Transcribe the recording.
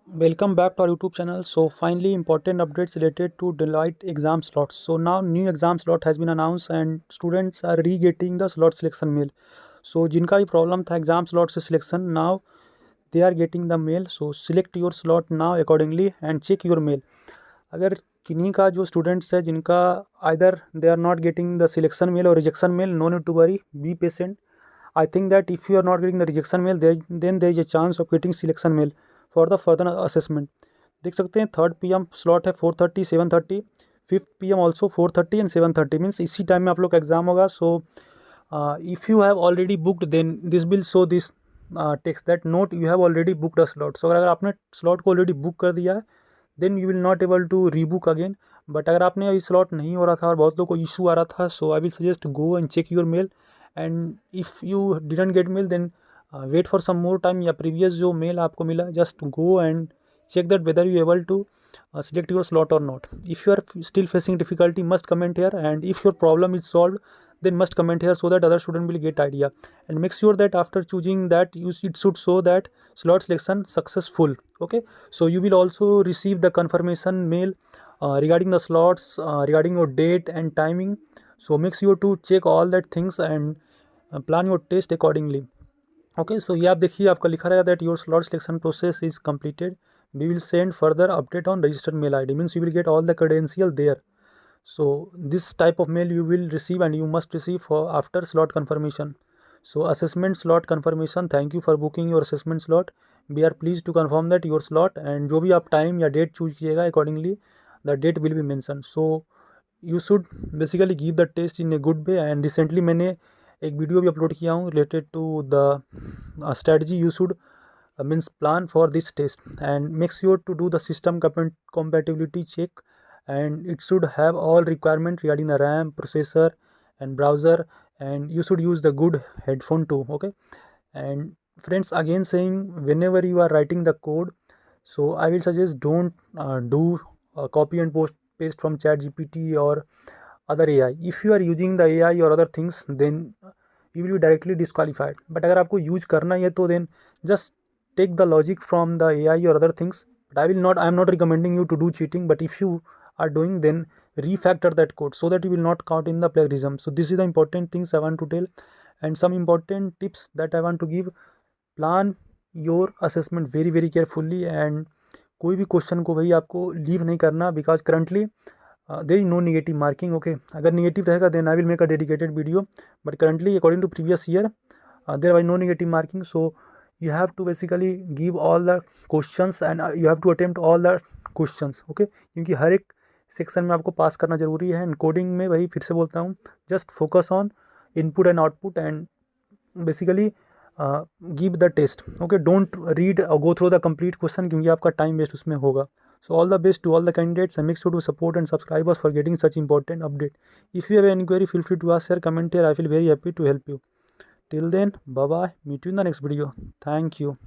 Welcome back to our YouTube channel. So finally important updates related to Deloitte exam slots. So now new exam slot has been announced and students are re-getting the slot selection mail. So जिनका भी problem था exam slot से selection now they are getting the mail. So select your slot now accordingly and check your mail. अगर किन्हीं का जो students है जिनका either they are not getting the selection mail और rejection mail, no need to worry, be patient. I think that if you are not getting the rejection mail, then there is a chance of getting selection mail for the further assessment. देख सकते हैं 3rd PM slot है 4:30 7:30, 5th PM also 4:30 and 7:30 means इसी time में आप लोग का exam होगा. So if you have already booked then this will show this text that note you have already booked a slot. So अगर आपने slot को ऑलरेडी बुक कर दिया है then you will not able to rebook again. But अगर आपने अभी slot नहीं हो रहा था और बहुत लोग को इशू आ रहा था, so I will suggest go and check your mail. And if you didn't get mail then wait for some more time, या प्रीवियस जो मेल आपको मिला just go and check that whether you able to select your slot or not. If you are still facing difficulty, must comment here, and if your problem is solved then must comment here so that other student will get idea. And make sure that after choosing that it should show that slot selection successful. Okay, so you will also receive the confirmation mail regarding the slots, regarding your date and timing. So make sure to check all that things and plan your test accordingly. Okay, so ये आप देखिए आपका लिखा रहेगा that your slot selection process is completed, we will send further update on registered mail I D. Means you will get all the credential there. So this type of mail you will receive and you must receive for after slot confirmation. So assessment slot confirmation, thank you for booking your assessment slot. We are pleased to confirm that your slot, and जो भी आप time या date choose कीजिएगा accordingly the date will be mentioned. So you should basically give the test in a good way. And recently मैंने एक video भी upload किया हूँ related to the strategy you should means plan for this test. And make sure to do the system compatibility check, and it should have all requirement regarding the RAM, processor and browser, and you should use the good headphone too. Okay, and friends, again saying, whenever you are writing the code, so I will suggest don't do copy and paste from ChatGPT or other AI. If you are using the AI or other things then you will be directly disqualified. But अगर आपको use करना ही है तो then just take the logic from the AI or other things. But I am not recommending you to do cheating, but if you are doing then refactor that code so that you will not caught in the plagiarism. So this is the important things I want to tell, and some important tips that I want to give. Plan your assessment very very carefully, and कोई भी question को भाई आपको leave नहीं करना, because currently there is no negative marking. Okay, अगर negative रहेगा then I will make a dedicated video, but currently according to previous year there was no negative marking. So you have to basically give all the questions and you have to attempt all the questions. Okay, क्योंकि हर एक section में आपको पास करना जरूरी है. And coding में वही फिर से बोलता हूँ, just focus on input and output and basically give the test. Okay, don't read और go through the complete question, क्योंकि आपका टाइम वेस्ट उसमें होगा. So all the best to all the candidates, and make sure to support and subscribe us for getting such important update. If you have any query, feel free to ask, share, comment here. I feel very happy to help you. Till then, bye bye. Meet you in the next video. Thank you.